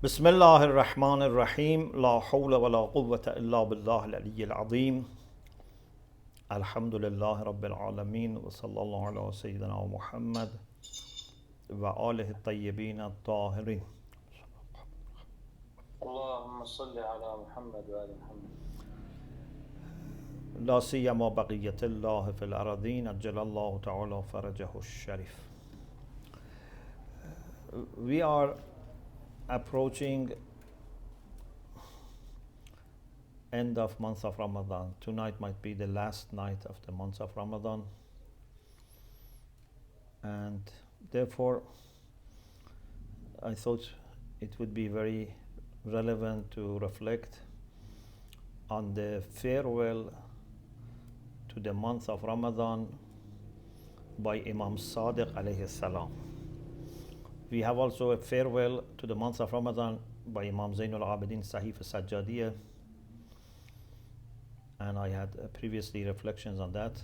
بسم الله الرحمن الرحيم لا حول ولا قوة إلا بالله العلي العظيم الحمد لله رب العالمين وصلى الله على سيدنا محمد وآله الطيبين الطاهرين اللهم صل على محمد وآل محمد لا سيما بقية الله في الأراضين أجل الله تعالى فرجه الشريف. We are approaching end of month of Ramadan. Tonight might be the last night of the month of Ramadan, and therefore I thought it would be very relevant to reflect on the farewell to the month of Ramadan by Imam Sadiq alayhi salam. We have also a farewell to the month of Ramadan by Imam Zainul Abidin Sahif Sajjadiyah, and I had previously reflections on that.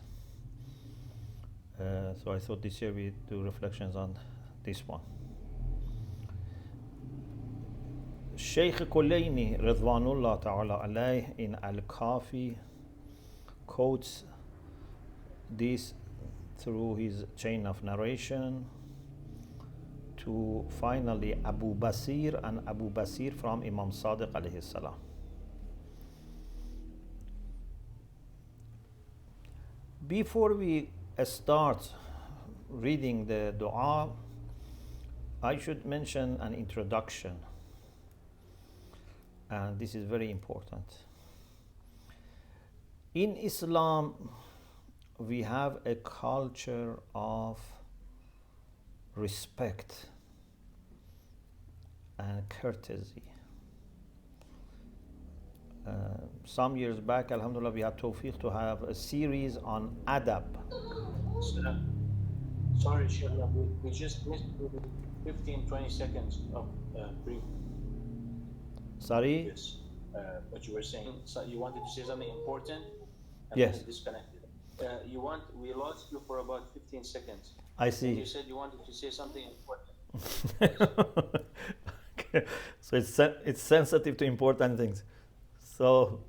So I thought this year we do reflections on this one. Sheikh Kulayni Ridwanullah Ta'ala alayh in Al-Kafi quotes this through his chain of narration to finally Abu Basir and Abu Basir from Imam Sadiq alayhi salam. Before we start reading the dua, I should mention an introduction, and this is very important. In Islam, we have a culture of respect and courtesy. Some years back, alhamdulillah, we had tawfiq to have a series on adab. Sorry, Sheikh, we just missed 15-20 seconds of brief. Sorry? Yes, what you were saying. So you wanted to say something important and Yes. then disconnected. We lost you for about 15 seconds. I see. And you said you wanted to say something important. Okay. So it's sensitive to important things. So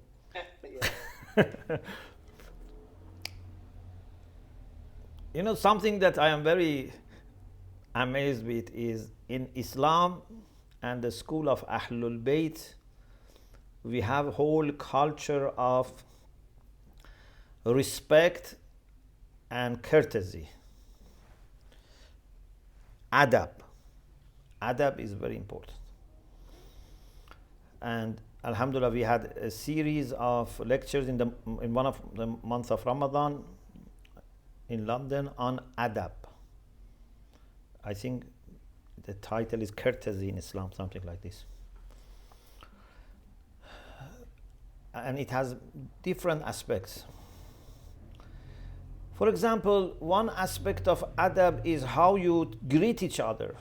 you know, something that I am very amazed with is in Islam and the school of Ahlul Bayt, we have a whole culture of respect and courtesy. Adab. Adab is very important. And alhamdulillah, we had a series of lectures in one of the months of Ramadan in London on adab. I think the title is Courtesy in Islam, something like this. And it has different aspects. For example, one aspect of adab is how you greet each other.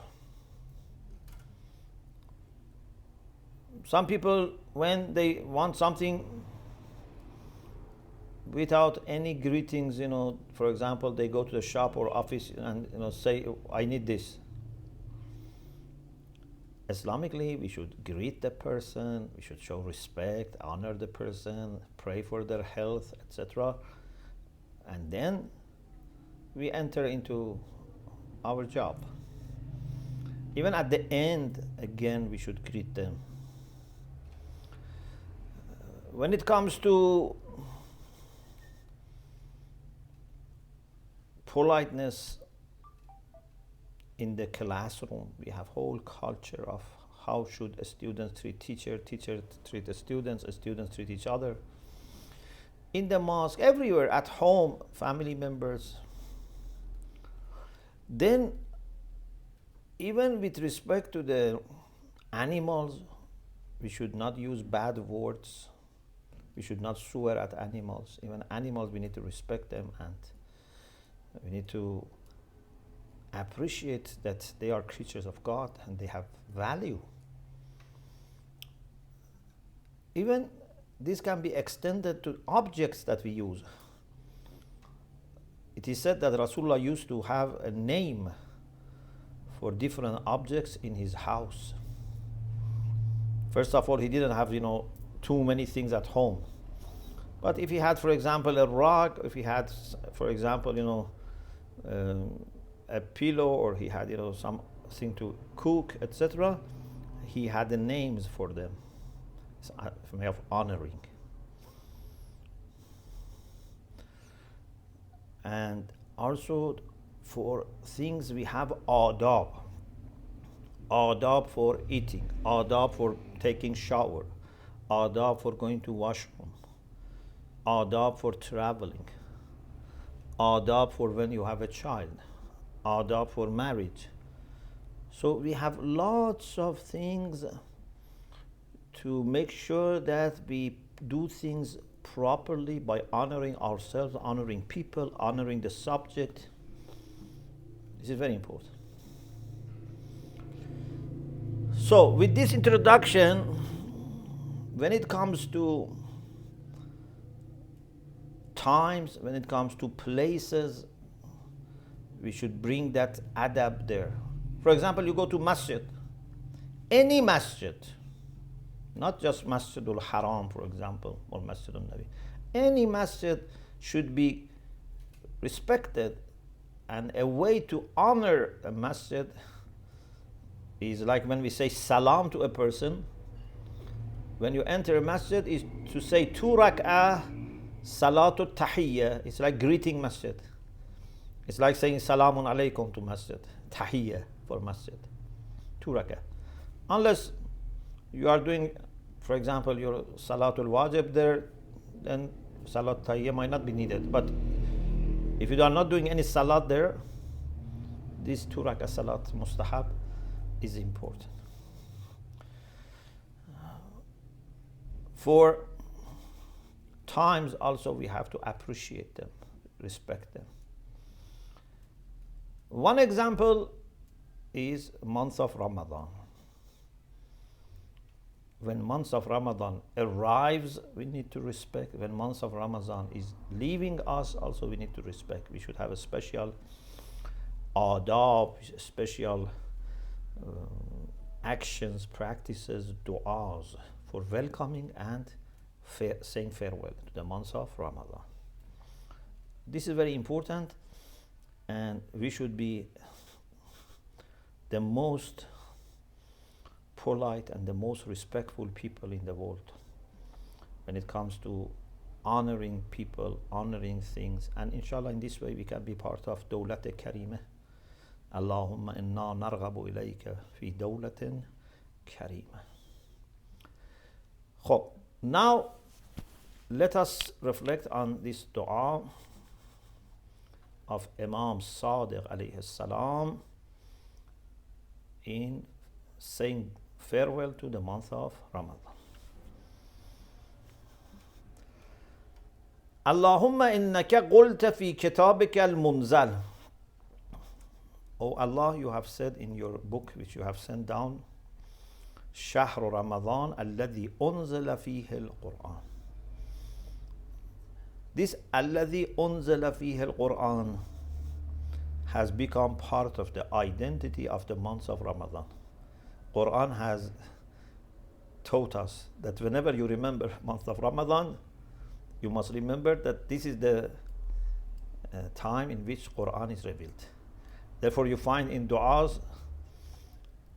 Some people, when they want something without any greetings, you know, for example, they go to the shop or office and, you know, say, I need this. Islamically, we should greet the person, we should show respect, honor the person, pray for their health, etc. And then we enter into our job. Even at the end, again, we should greet them. When it comes to politeness in the classroom, we have whole culture of how should a student treat teacher treat the students treat each other. In the mosque, everywhere, at home, family members. Then, even with respect to the animals, we should not use bad words. We should not swear at animals. Even animals, we need to respect them, and we need to appreciate that they are creatures of God and they have value. Even this can be extended to objects that we use. It is said that Rasulullah used to have a name for different objects in his house. First of all, he didn't have, too many things at home. But if he had, for example, a rug, if he had, for example, a pillow, or he had, something to cook, etc., he had the names for them. It's a way of honoring. And also for things we have adab. Adab for eating, adab for taking shower, adab for going to washroom, adab for traveling, adab for when you have a child, adab for marriage. So we have lots of things to make sure that we do things properly by honoring ourselves, honoring people, honoring the subject. This is very important. So with this introduction, when it comes to times, when it comes to places, we should bring that adab there. For example, you go to masjid, any masjid, not just Masjidul Haram, for example, or Masjidul Nabi. Any masjid should be respected, and a way to honor a masjid is like when we say salam to a person. When you enter a masjid, is to say 2 rak'ah salatul tahiyya. It's like greeting masjid. It's like saying salamun alaykum to masjid, tahiyya for masjid, 2 rak'ah. Unless you are doing, for example, your salatul wajib there, then salat tahiyya might not be needed. But if you are not doing any salat there, this 2 rak'ah salat mustahab is important. For times also we have to appreciate them, respect them. One example is month of Ramadan. When month of Ramadan arrives, we need to respect. When month of Ramadan is leaving us, also we need to respect. We should have a special adab, special actions, practices, du'as for welcoming and saying farewell to the month of Ramadan. This is very important, and we should be the most polite and the most respectful people in the world when it comes to honoring people, honoring things. And inshallah, in this way we can be part of Dawlat Karimah. Allahumma inna narghabu ilayka fi dawlatin karima. So now let us reflect on this dua of Imam Sadiq alayhi salam in saying farewell to the month of Ramadan. Allahumma innaka qulta fi kitabika al-munzal. Oh Allah, you have said in your book which you have sent down, شهر رمضان الذي أنزل فيه القرآن. This الذي أنزل فيه القرآن has become part of the identity of the month of Ramadan. Quran has taught us that whenever you remember month of Ramadan, you must remember that this is the time in which Quran is revealed. Therefore you find in du'as,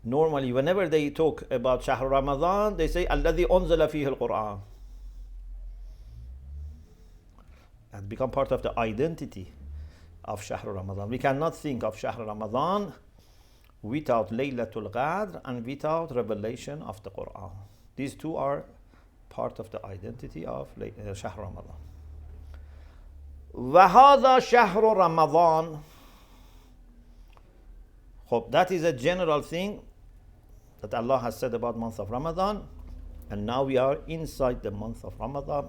normally whenever they talk about Shahr Ramadan, they say الذي أنزل فيه القرآن. Has become part of the identity of Shahr Ramadan. We cannot think of Shahr Ramadan without Laylatul Qadr and without revelation of the Quran. These two are part of the identity of Shahr Ramadan. وَهَذَا شَهْرُ Ramadan. Hope that is a general thing that Allah has said about month of Ramadan, and now we are inside the month of Ramadan.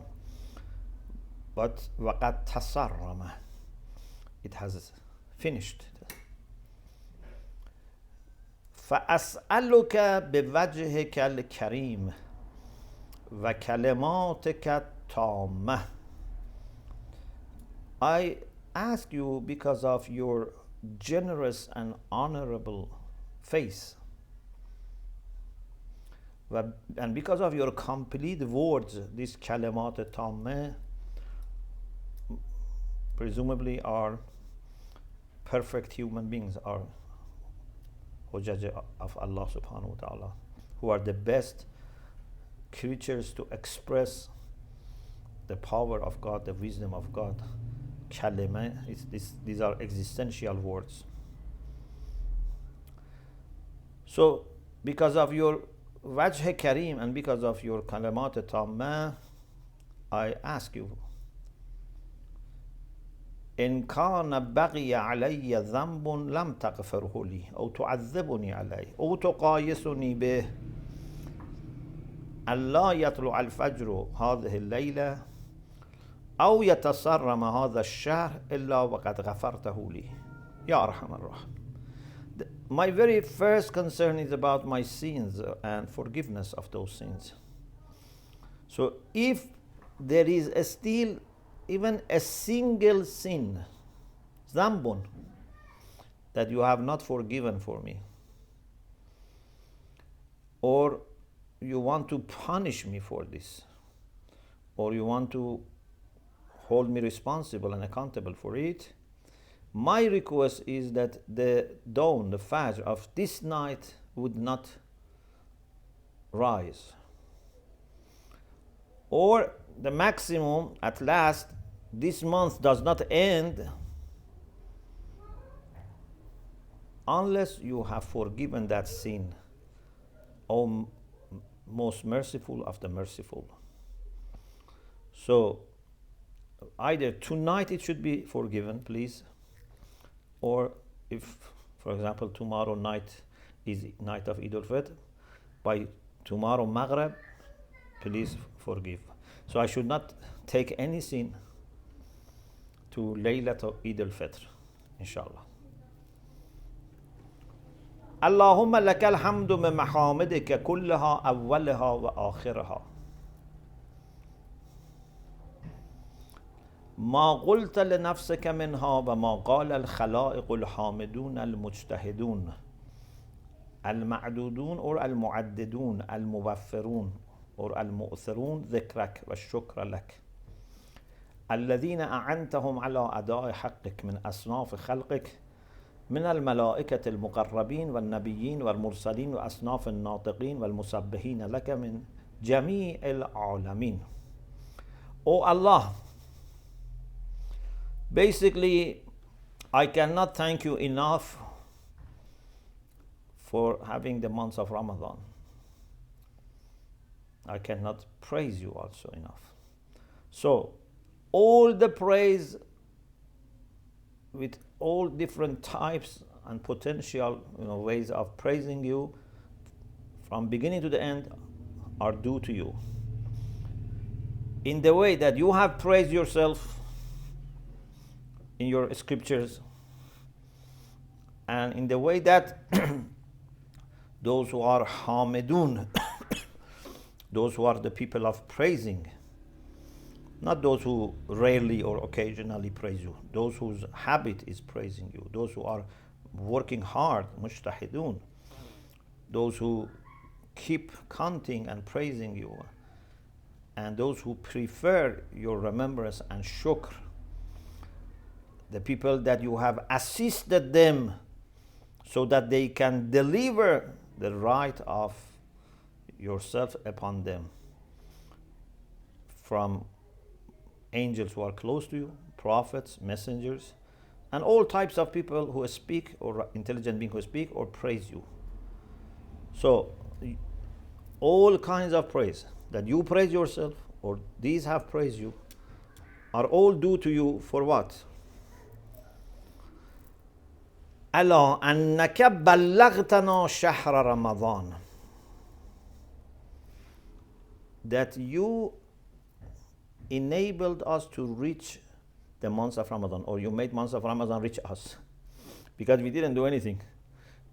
But وَقَدْ تَصَرَّمَ, it has finished. فَأَسْأَلُكَ بِوَجْهِكَ الْكَرِيمِ وَكَلِمَاتِكَ التَّامَّةِ. I ask you because of your generous and honorable face. And because of your complete words, these kalimat tammah presumably are perfect human beings, are hujjaj of Allah subhanahu wa ta'ala, who are the best creatures to express the power of God, the wisdom of God. Kalima, these are existential words. So because of your Wajh Kareem and because of your kalimat tammah, I ask you, إن كان بقي علي ذنب لم تغفره لي أو تعذبني عليه أو تقايسني به ألا يطلع الفجر هذه الليلة أو يتصرم هذا الشهر إلا وقد غفرته لي يا أرحم الراحمين. My very first concern is about my sins and forgiveness of those sins. So if there is still even a single sin, zambun, that you have not forgiven for me, or you want to punish me for this, or you want to hold me responsible and accountable for it, my request is that the dawn, the fajr of this night would not rise. Or the maximum, at last, this month does not end unless you have forgiven that sin, O most merciful of the merciful. So either tonight it should be forgiven, please, or if, for example, tomorrow night is night of Eid al-Fitr, by tomorrow Maghrib, please forgive. So I should not take any sin to Laylat of Eid al-Fitr, inshallah. اللهم لك الحمد من محامدك كلها أولها وآخرها ما قلت لنفسك منها وما قال الخلائق الحامدون المجتهدون المعدودون أو المعددون الموفرون أو المؤثرون ذكرك والشكر لك الذين أعنتهم على أداء حقك من أصناف خلقك من الملائكة المقربين والنبيين والمرسلين وأصناف الناطقين والمسبحين لك من جميع العالمين. Oh Allah, basically I cannot thank you enough for having the month of Ramadan. I cannot praise you also enough. So all the praise with all different types and potential ways of praising you from beginning to the end are due to you. In the way that you have praised yourself in your scriptures, and in the way that those who are hamidun, those who are the people of praising, not those who rarely or occasionally praise you, those whose habit is praising you, those who are working hard, mujtahidun, those who keep counting and praising you, and those who prefer your remembrance and shukr, the people that you have assisted them so that they can deliver the right of yourself upon them from angels who are close to you, prophets, messengers, and all types of people who speak, or intelligent beings who speak or praise you. So all kinds of praise that you praise yourself or these have praised you are all due to you for what? ألا أنك بلغتنا شهر رمضان, that you enabled us to reach the month of Ramadan, or you made month of Ramadan reach us, because we didn't do anything.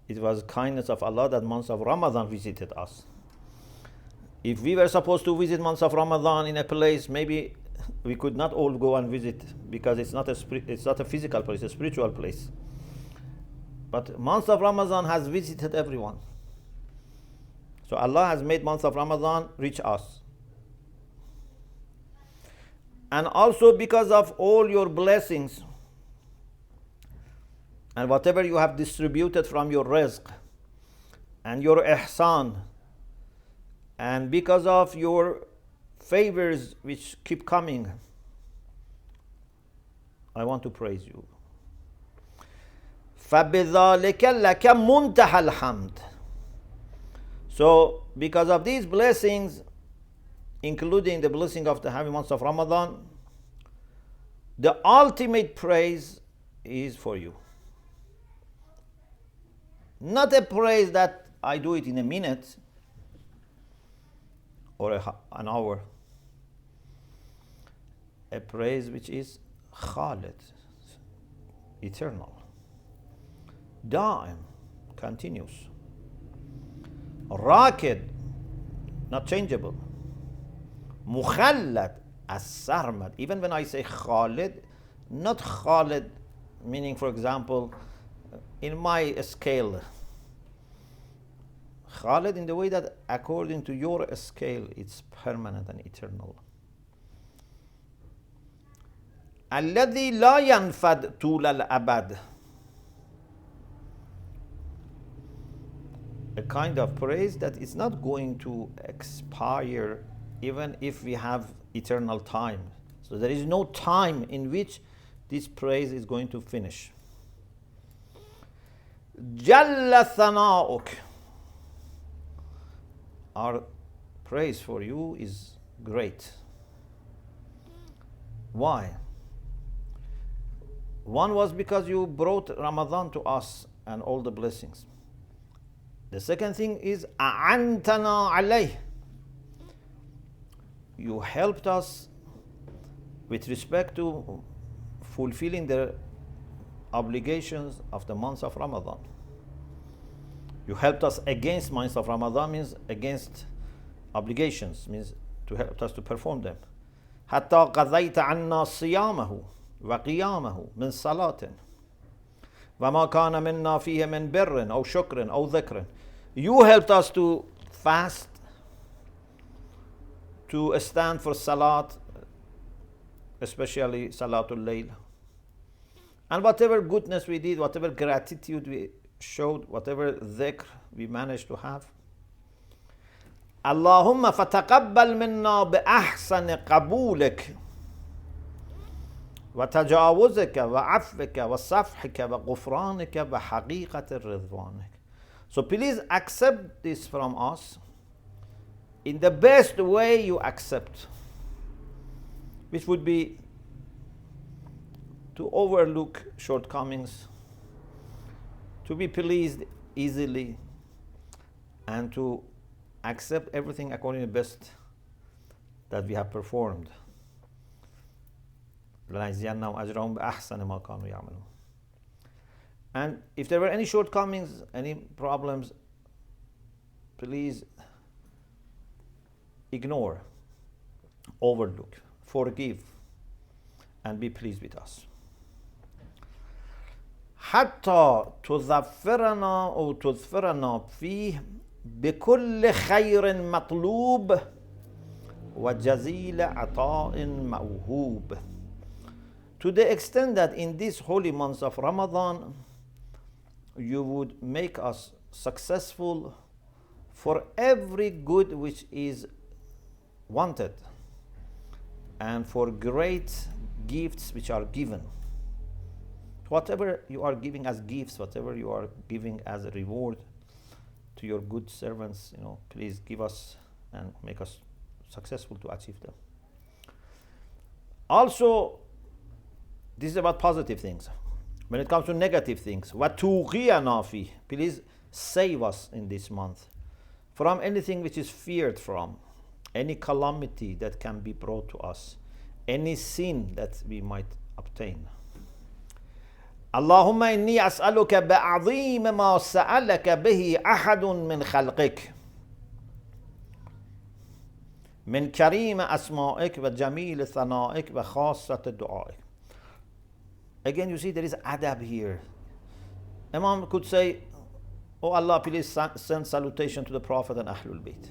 It was kindness of Allah that month of Ramadan visited us. If we were supposed to visit month of Ramadan in a place, maybe we could not all go and visit, because it's not a physical place, it's a spiritual place. But month of Ramadan has visited everyone. So Allah has made month of Ramadan reach us. And also because of all your blessings and whatever you have distributed from your rizq and your ihsan, and because of your favors which keep coming, I want to praise you. فَبِذَلِكَ لَكَ مُنْتَهَى الْحَمْدِ. So because of these blessings, including the blessing of the happy month of Ramadan, the ultimate praise is for you. Not a praise that I do it in a minute or an hour. A praise which is Khalid, eternal, Da'im, continuous, Rakid, not changeable, Mukhallad, As-Sarmad. Even when I say Khalid, not Khalid meaning, for example, in my scale, Khalid in the way that according to your scale it's permanent and eternal. الذي لا ينفد طول الأبد. A kind of praise that is not going to expire even if we have eternal time. So there is no time in which this praise is going to finish. جل ثناؤك. Our praise for you is great. Why? One was because you brought Ramadan to us and all the blessings. The second thing is أعنتنا عليه. You helped us with respect to fulfilling the obligations of the month of Ramadan. You helped us against month of Ramadan, means against obligations, means to help us to perform them. حتى قضيت عنا صيامه وقيامه من صلاة وما كان منا فيه من بر أو شكر أو ذكر. You helped us to fast, to stand for salat, especially Salatul Layl. And whatever goodness we did, whatever gratitude we showed, whatever dhikr we managed to have. اللهم فتقبل منا بأحسن قبولك وتجاوزك وعفوك وصفحك وغفرانك وحقيقة رضوانك. So please accept this from us in the best way you accept, which would be to overlook shortcomings, to be pleased easily, and to accept everything according to the best that we have performed. And if there were any shortcomings, any problems, please ignore, overlook, forgive, and be pleased with us. حتى تظفرنا أو تظفرنا فيه بكل خير مطلوب وجزيل عطاء موهوب. To the extent that in this holy month of Ramadan, you would make us successful for every good which is wanted and for great gifts which are given. Whatever you are giving as gifts, whatever you are giving as a reward to your good servants, please give us and make us successful to achieve them. Also, this is about positive things. When it comes to negative things, وَتُوقِيَنَا فِيهِ, please save us in this month from anything which is feared from, any calamity that can be brought to us, any sin that we might obtain. اللهم إني أسألك بعظيم ما سألك به أحد من خلقك من كريم أسمائك وجميل ثنائك وخاصة دعائك. Again, you see there is adab here. Imam could say, oh Allah, please send salutation to the Prophet and Ahlul Bayt.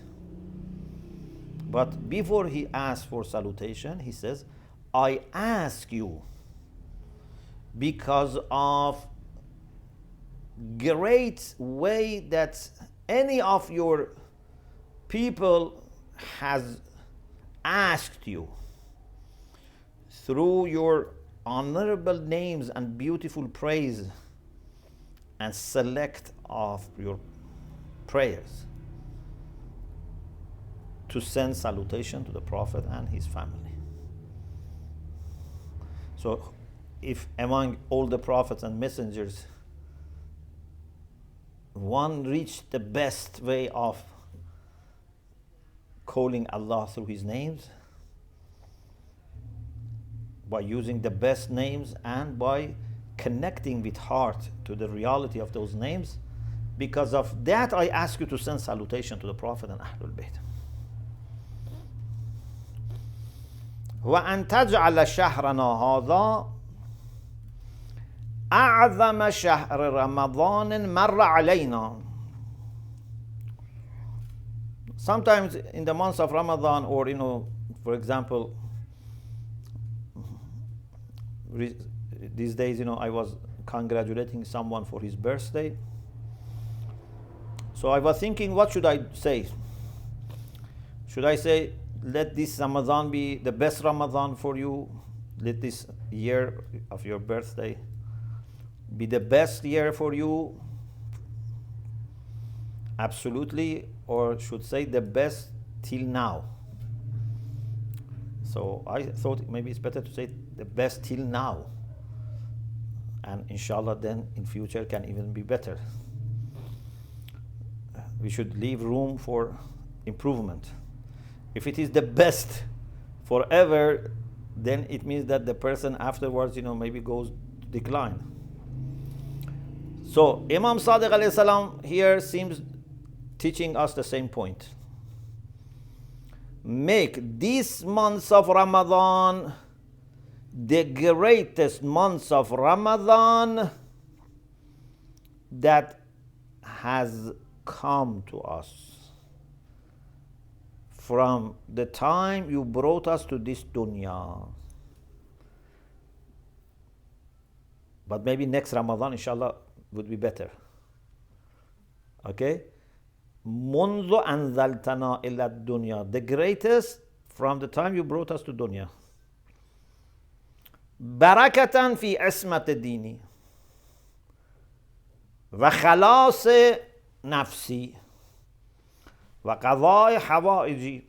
But before he asks for salutation, he says, I ask you because of great way that any of your people has asked you through your honorable names and beautiful praise and select of your prayers to send salutation to the Prophet and his family. So if among all the prophets and messengers one reached the best way of calling Allah through his names, by using the best names and by connecting with heart to the reality of those names, because of that I ask you to send salutation to the Prophet and Ahlul Bayt. وأن تجعل شهرنا هذا أعظم شهر رمضان مر علينا. Sometimes in the months of Ramadan, or for example, these days, I was congratulating someone for his birthday. So I was thinking, what should I say? Should I say, let this Ramadan be the best Ramadan for you? Let this year of your birthday be the best year for you? Absolutely. Or should say the best till now? So I thought maybe it's better to say the best till now. And inshallah then in future can even be better. We should leave room for improvement. If it is the best forever, then it means that the person afterwards, maybe goes to decline. So Imam Sadiq alayhi salam here seems teaching us the same point. Make these months of Ramadan the greatest months of Ramadan that has come to us from the time you brought us to this dunya. But maybe next Ramadan, inshallah, would be better. Okay? منذ أنزلتنا إلى الدنيا, the greatest from the time you brought us to dunya. بركة في عصمة ديني وخلاص نفسي وقضاء حوائجي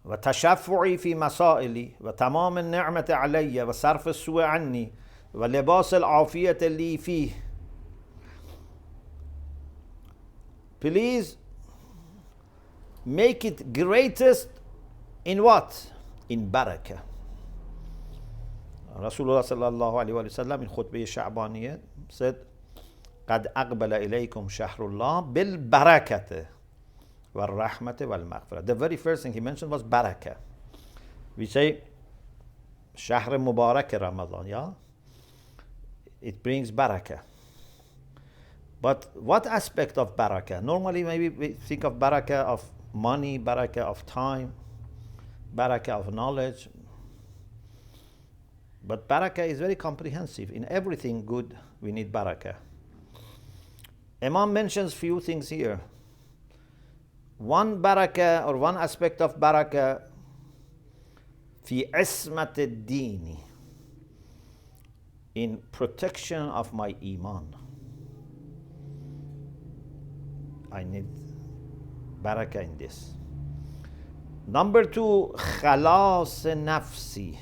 وتشفعي في مسائلي وتمام النعمة علي وصرف السوء عني ولباس العافية لي فيه. Please make it greatest in what? In barakah. Rasulullah sallallahu alayhi wa sallam in khutbah Sha'baniyah said, قد أقبل إليكم شهر الله بالبركة والرحمة والمغفرة. The very first thing he mentioned was barakah. We say شهر مبارك Ramadan, yeah? It brings barakah. But what aspect of barakah? Normally maybe we think of barakah of money, barakah of time, barakah of knowledge. But barakah is very comprehensive. In everything good, we need barakah. Imam mentions few things here. One barakah or one aspect of barakah, fi ismat ad-deen, in protection of my iman. I need barakah in this. Number two, khalas nafsi.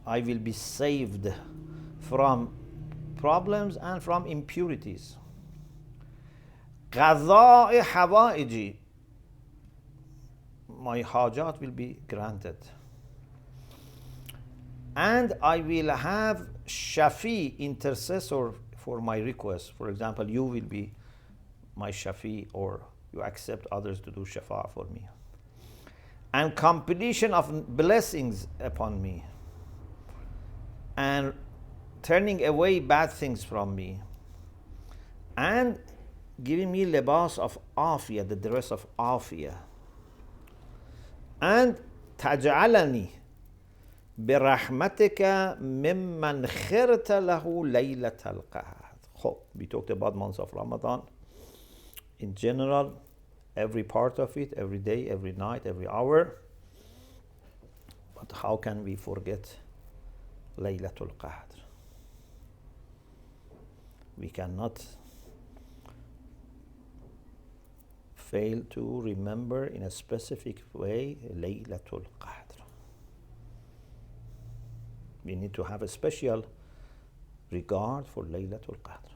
I will be saved from problems and from impurities. Qadha'i hawaiji. My hajat will be granted. And I will have shafi, intercessor for my request. For example, you will be my shafi, or you accept others to do shafa for me. And completion of blessings upon me. And turning away bad things from me, and giving me libas of afiyah, the dress of afiyah, and تجعلني برحمتك ممن خرت له ليلة القدر. خب, we talked about months of Ramadan in general, every part of it, every day, every night, every hour. But how can we forget Laylatul Qadr? We cannot fail to remember in a specific way Laylatul Qadr. We need to have a special regard for Laylatul Qadr.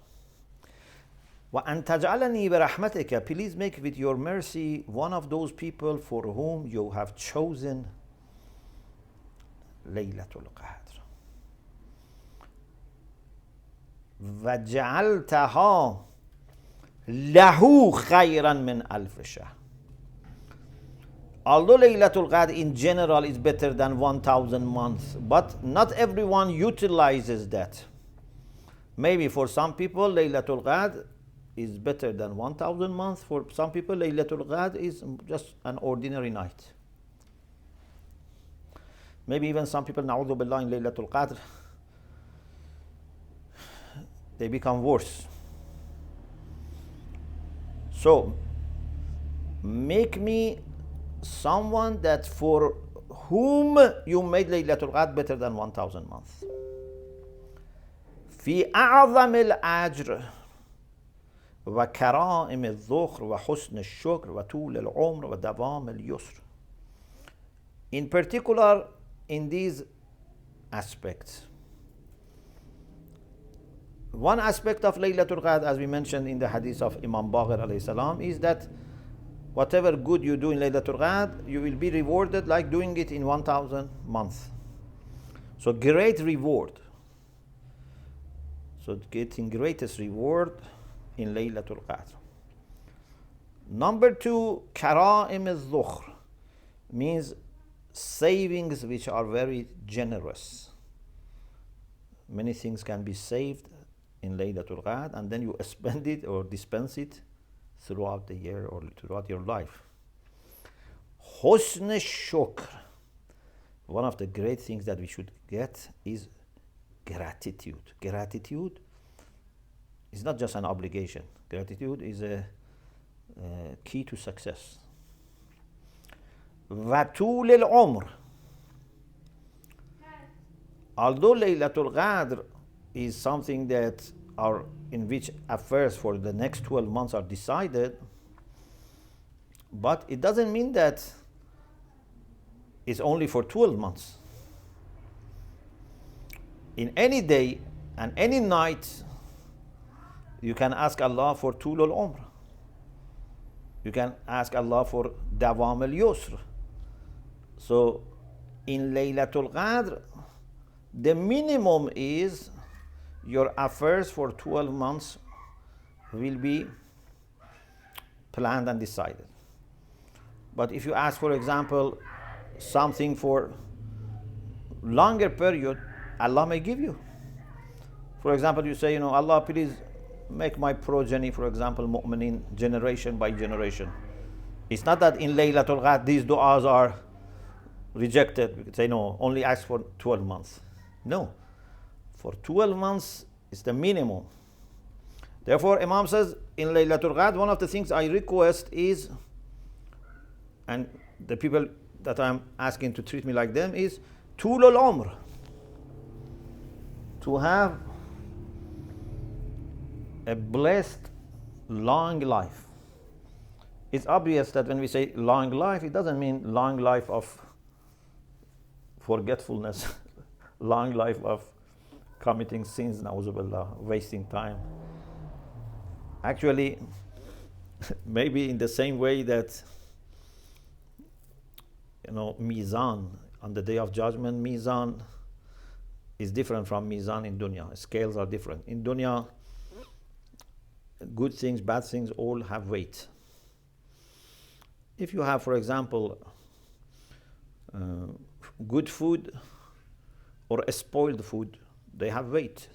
وَأَن تَجْعَلَنِي بِرَحْمَتِكَ, please make with your mercy one of those people for whom you have chosen Laylatul Qadr. وَجَعَلْتَهَا لَهُ خَيْرًا مِنْ أَلْفِ شَهْرٍ. Although Laylatul Qadr in general is better than 1,000 months, but not everyone utilizes that. Maybe for some people Laylatul Qadr is better than 1,000 months. For some people Laylatul Qadr is just an ordinary night. Maybe even some people, na'udhu billah, in Laylatul Qadr, they become worse. So, make me someone that for whom you made Laylatul Qadr better than 1,000 months. في أعظم الأجر وكرائم الذخر وحسن الشكر وطول العمر ودوام اليسر. In particular, in these aspects. One aspect of Laylatul Qadr, as we mentioned in the hadith of Imam Baqir alayhi salam, is that whatever good you do in Laylatul Qadr, you will be rewarded like doing it in 1,000 months. So great reward. So getting greatest reward in Laylatul Qadr. Number two, Kara'im al-Dhukhr means savings which are very generous. Many things can be saved in Laylatul Qadr, and then you spend it or dispense it throughout the year or throughout your life. Husn shukr. One of the great things that we should get is gratitude. Gratitude is not just an obligation. Gratitude is a key to success. Watul al-umr. Although Laylatul Qadr is something that are in which affairs for the next 12 months are decided, but it doesn't mean that it's only for 12 months. In any day and any night, you can ask Allah for Tul al-Umr. You can ask Allah for Dawam al-Yusr. So, in Laylatul Qadr, the minimum is your affairs for 12 months will be planned and decided. But if you ask, for example, something for longer period, Allah may give you. For example, you say, Allah, please make my progeny, for example, mu'minin, generation by generation. It's not that in Laylatul Qadr these du'as are rejected. We could say, no, only ask for 12 months. No. For 12 months is the minimum. Therefore, Imam says, in Laylatul Qadr, one of the things I request is, and the people that I'm asking to treat me like them, is Tul al-Umr. To have a blessed long life. It's obvious that when we say long life, it doesn't mean long life of forgetfulness, long life of committing sins, na'uzubillah, wasting time. Actually, maybe in the same way that, Mizan, on the Day of Judgment, Mizan is different from Mizan in dunya. Scales are different. In dunya, good things, bad things, all have weight. If you have, for example, good food or a spoiled food, they have weight.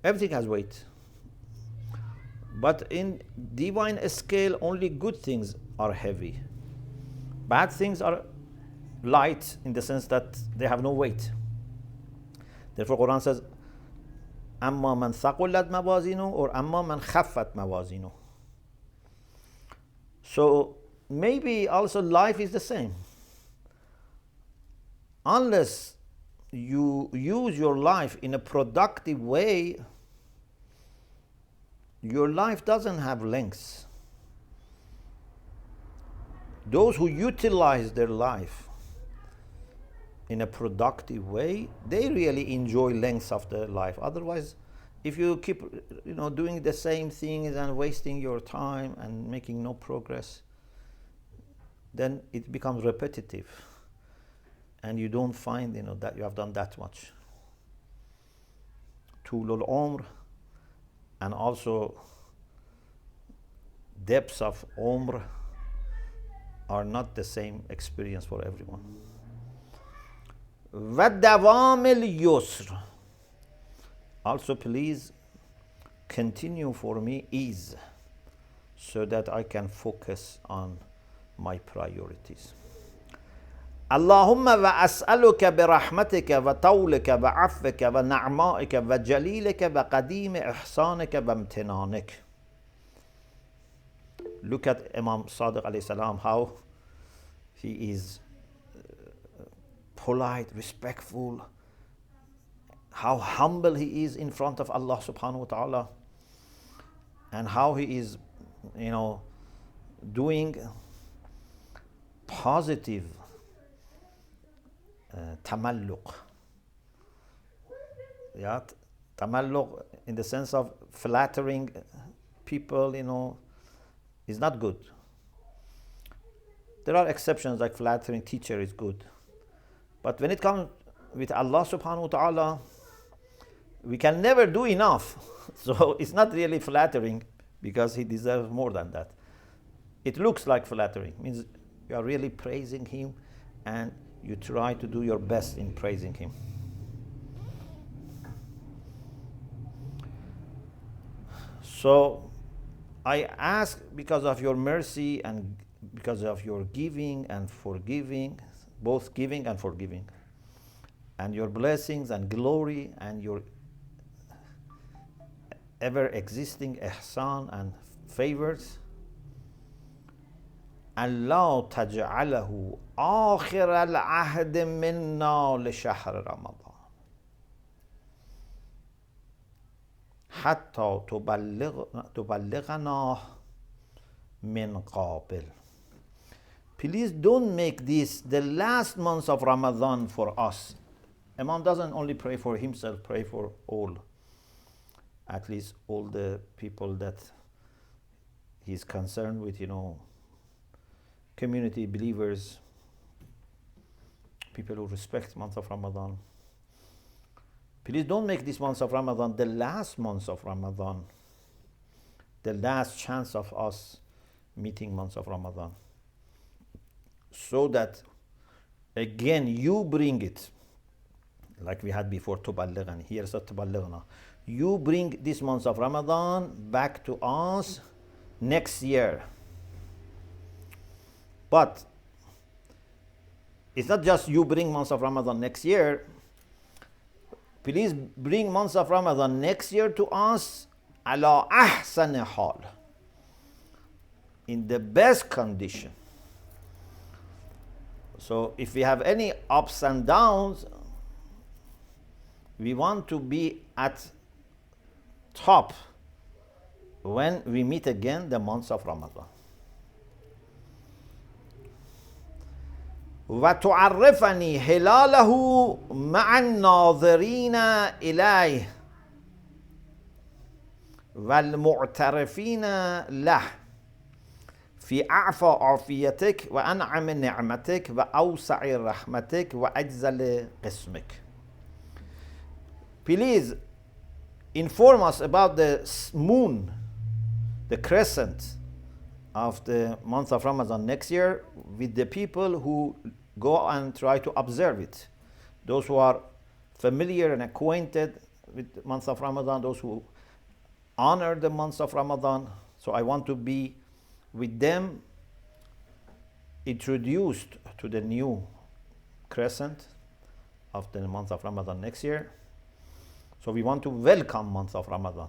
Everything has weight. But in divine scale, only good things are heavy. Bad things are light in the sense that they have no weight. Therefore, Quran says, "Amma man thaqulat mawazinu," or "Amma man khaffat mawazinu." So maybe also life is the same. Unless you use your life in a productive way, your life doesn't have length. Those who utilize their life in a productive way, they really enjoy length of their life. Otherwise, if you keep doing the same things and wasting your time and making no progress, then it becomes repetitive and you don't find that you have done that much. Tulul umr, and also depths of umr are not the same experience for everyone. وَالدَّوَامِ الْيُسْرِ. Also, please continue for me ease so that I can focus on my priorities. اللهم وأسألك برحمتك وطولك وعفوك ونعمائك وجليلك وقديم إحسانك وامتنانك. Look at Imam Sadiq alayhi salam, how he is polite, respectful, how humble he is in front of Allah subhanahu wa ta'ala, and how he is, doing positive tamalluq. Yeah, tamalluq in the sense of flattering people, is not good. There are exceptions, like flattering teacher is good. But when it comes with Allah subhanahu wa ta'ala, we can never do enough. So it's not really flattering because he deserves more than that. It looks like flattering, means you are really praising him and you try to do your best in praising him. So I ask, because of your mercy and because of your giving and forgiving, both giving and forgiving, and your blessings and glory and your ever existing ihsan and favors, Allah taj'alahu akhir al-ahd minna li shahr Ramadan hatta tuballighana min qabil. Please don't make this the last month of Ramadan for us. Imam doesn't only pray for himself, pray for all, at least all the people that he's concerned with, community believers, people who respect month of Ramadan. Please don't make this month of Ramadan the last month of Ramadan, the last chance of us meeting month of Ramadan, so that again you bring it, like we had before, tuballighani. Here's a tuballighna. You bring this month of Ramadan back to us next year. But it's not just you bring months of Ramadan next year. Please bring months of Ramadan next year to us ala ahsan hal, in the best condition. So if we have any ups and downs, we want to be at top when we meet again the months of Ramadan. وَتُعَرِّفَنِي هِلَالَهُ مَعَ النَّاظِرِينَ إِلَيْهِ وَالْمُعْتَرِفِينَ لَهُ في أعفى عافيتك وأنعم نعمتك وأوسع رحمتك وأجزل قسمك. Please inform us about the moon, the crescent of the month of Ramadan next year, with the people who go and try to observe it. those who are familiar and acquainted with the month of Ramadan, those who honor the month of Ramadan. So I want to be with them, introduced to the new crescent of the month of Ramadan next year. So we want to welcome month of Ramadan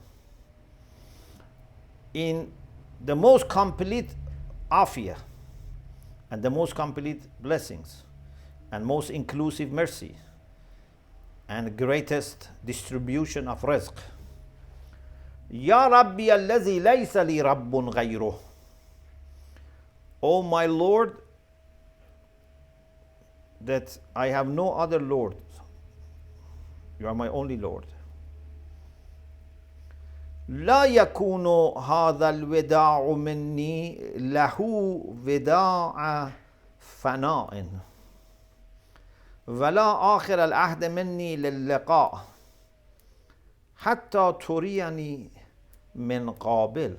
in the most complete afiyah and the most complete blessings and most inclusive mercy and greatest distribution of rizq. Ya Rabbi allazi laysa li rabbun ghayruh. O my Lord, that I have no other Lord. You are my only Lord. لا يكون هذا الوداع مني له وداع فناء ولا آخر العهد مني للقاء حتى تريني من قابل.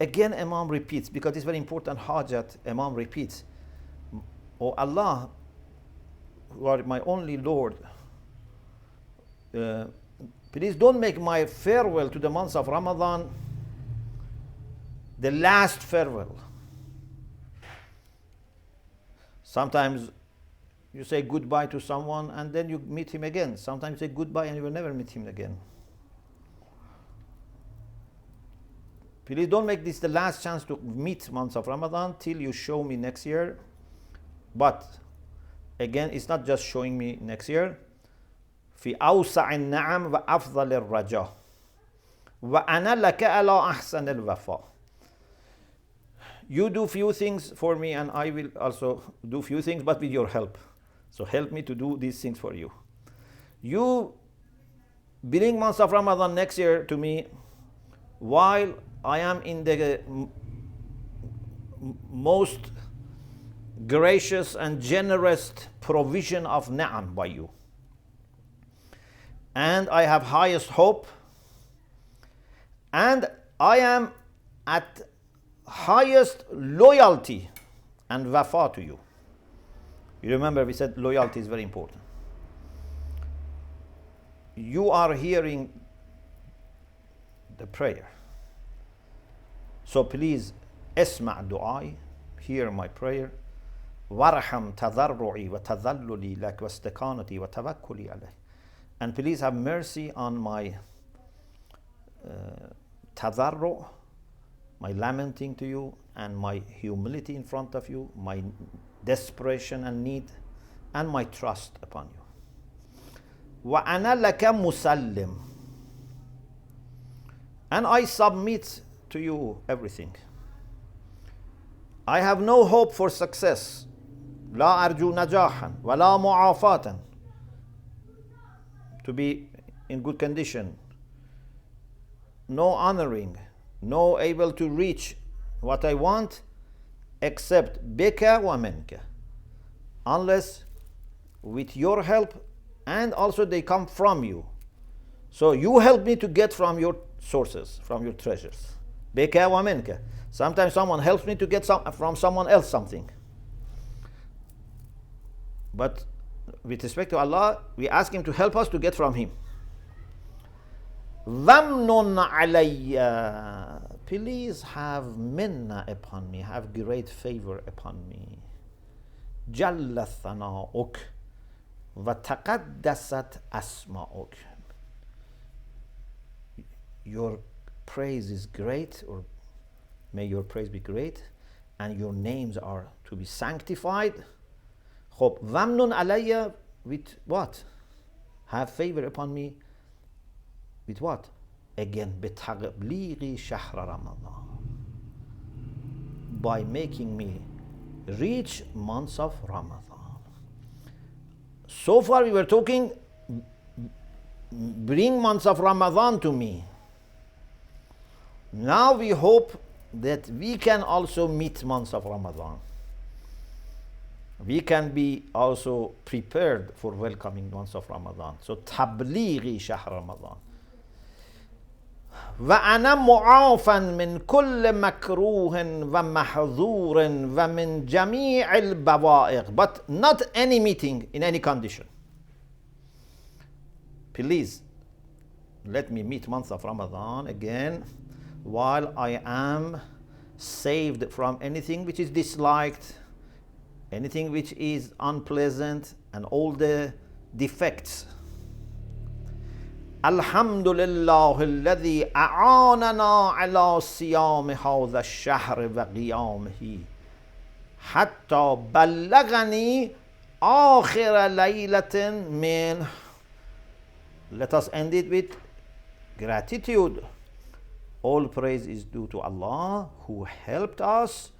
Again Imam repeats, because it's very important hajat. Imam repeats, O Allah, who are my only Lord, please don't make my farewell to the months of Ramadan the last farewell. Sometimes you say goodbye to someone and then you meet him again. Sometimes you say goodbye and you will never meet him again. Please don't make this the last chance to meet months of Ramadan till you show me next year. But again, it's not just showing me next year. في أوسع النعم وأفضل الرجاء وأنا لك على أحسن الوفاء. You do few things for me and I will also do few things, but with your help. So help me to do these things for you. You bring months of Ramadan next year to me while I am in the most gracious and generous provision of na'am by you. And I have highest hope, and I am at highest loyalty and wafa to you. You remember we said loyalty is very important. You are hearing the prayer. So please, اسمع دعائي, hear my prayer. وارحم تضرعي وتذللي لك واستكانتي وتوكلي عليك. And please have mercy on my tadarru, my lamenting to you, and my humility in front of you, my desperation and need, and my trust upon you. وَأَنَا لَكَ مُسَلِّمٌ. And I submit to you everything. I have no hope for success. لا أرجو نجاحا ولا معافاة. To be in good condition, no honoring, no able to reach what I want, except bika wa minka, unless with your help, and also they come from you. So you help me to get from your sources, from your treasures. Bika wa minka. Sometimes someone helps me to get from someone else something. But with respect to Allah, we ask Him to help us to get from Him. Vamnun alayya. Please have minna upon me, have great favor upon me. Jalla thana'uk wa taqaddasat asma'uk. Your praise is great, or may your praise be great, and your names are to be sanctified. Hope. Vamnun alayya, with what? Have favor upon me. With what? Again, بِتَغْبْلِيغِ شَهْرَ Ramadan. By making me reach months of Ramadan. So far we were talking, bring months of Ramadan to me. Now we hope that we can also meet months of Ramadan. We can be also prepared for welcoming months of Ramadan. So tablighi shahr Ramadan. وأنا معافا من كل مكروه ومحظور ومن جميع البوائق. But not any meeting in any condition. please let me meet month of Ramadan again while I am saved from anything which is disliked, anything which is unpleasant, and all the defects. Alhamdulillah alladhi a'anana ala siyam hadha ash-shahr wa qiyamihi hatta ballagani akhir laylatin min. Let us end it with gratitude. All praise is due to Allah who helped us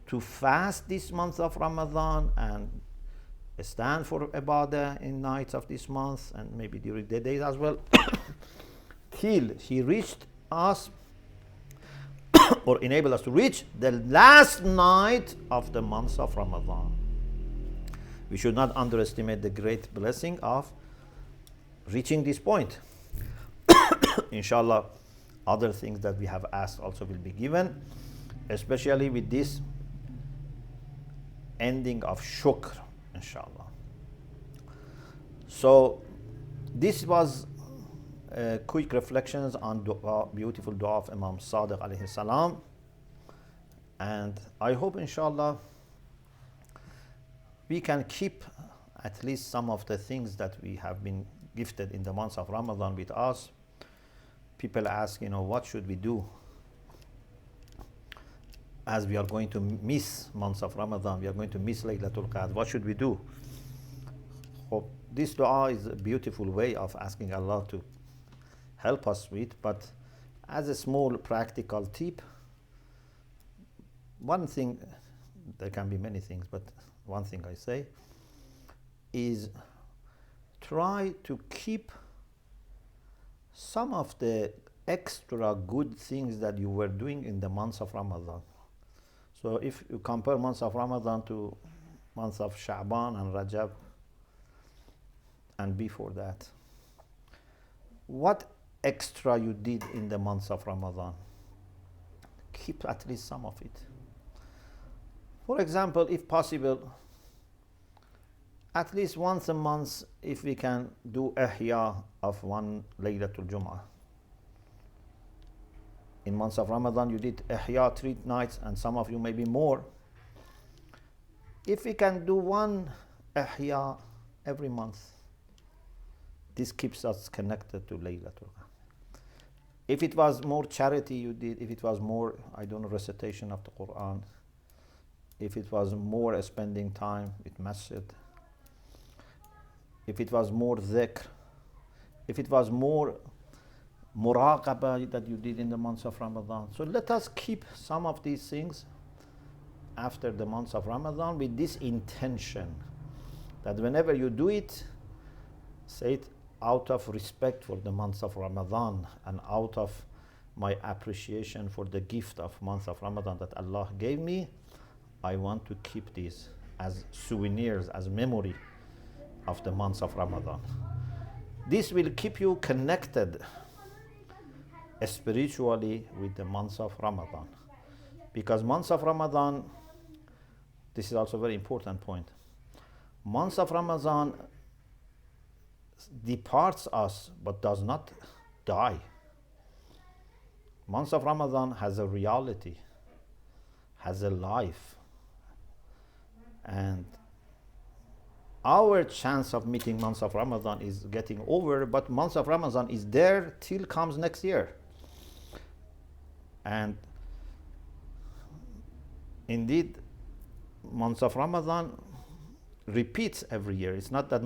to fast this month of Ramadan and stand for ibadah in nights of this month and maybe during the days as well till He reached us or enabled us to reach the last night of the month of Ramadan. We should not underestimate the great blessing of reaching this point. Inshallah, other things that we have asked also will be given, especially with this ending of shukr, inshallah. So this was quick reflections on dua, beautiful dua of Imam Sadiq alayhi salam, and I hope inshallah we can keep at least some of the things that we have been gifted in the months of Ramadan with us. People ask, what should we do as we are going to miss months of Ramadan, we are going to miss Laylatul Qadr, what should we do? Hope this dua is a beautiful way of asking Allah to help us with, but as a small practical tip, one thing, there can be many things, but one thing I say is try to keep some of the extra good things that you were doing in the months of Ramadan. So if you compare months of Ramadan to months of Sha'ban and Rajab and before that, what extra you did in the months of Ramadan? Keep at least some of it. For example, if possible, at least once a month, if we can do ihya of one Laylatul Jum'ah. In months of Ramadan, you did ihya 3 nights, and some of you maybe more. If we can do one ihya every month, this keeps us connected to Laylatul Qadr. If it was more charity you did, if it was more, recitation of the Quran, if it was more spending time with masjid, if it was more dhikr, if it was more muraqabah that you did in the months of Ramadan. So let us keep some of these things after the months of Ramadan with this intention that whenever you do it, say it out of respect for the months of Ramadan and out of my appreciation for the gift of month of Ramadan that Allah gave me. I want to keep these as souvenirs, as memory of the months of Ramadan. This will keep you connected spiritually with the months of Ramadan, because months of Ramadan, this is also a very important point, months of Ramadan departs us but does not die. Months of Ramadan has a reality, has a life, and our chance of meeting months of Ramadan is getting over, but months of Ramadan is there till comes next year. And indeed, months of Ramadan repeats every year. It's not that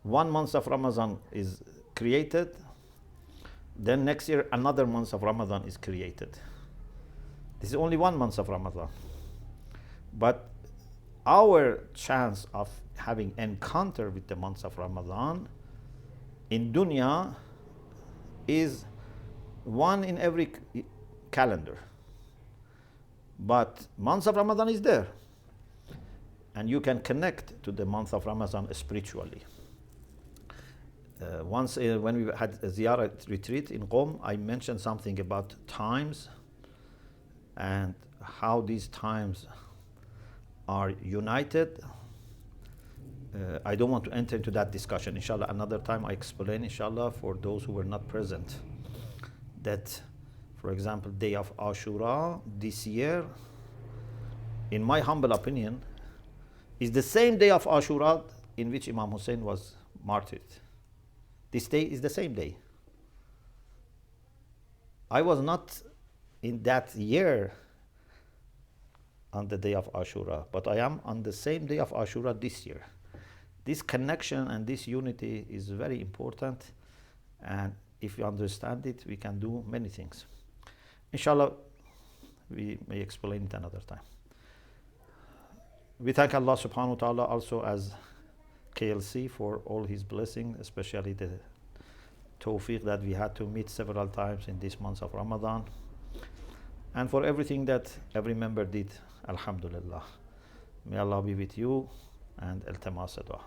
one month of Ramadan is created, then next year another month of Ramadan is created. This is only 1 month of Ramadan. But our chance of having encounter with the months of Ramadan in dunya is 1 in every calendar. But months of Ramadan is there, and you can connect to the month of Ramadan spiritually. Once when we had a ziyarah retreat in Qom, I mentioned something about times and how these times are united I don't want to enter into that discussion. Inshallah, another time I explain, inshallah, for those who were not present, that, for example, day of Ashura this year, in my humble opinion, is the same day of Ashura in which Imam Hussein was martyred. This day is the same day. I was not in that year on the day of Ashura, but I am on the same day of Ashura this year. This connection and this unity is very important, and if we understand it, we can do many things. Inshallah, we may explain it another time. We thank Allah subhanahu wa ta'ala also as KLC for all his blessing, especially the tawfiq that we had to meet several times in this month of Ramadan, and for everything that every member did. Alhamdulillah. May Allah be with you, and iltimas dua.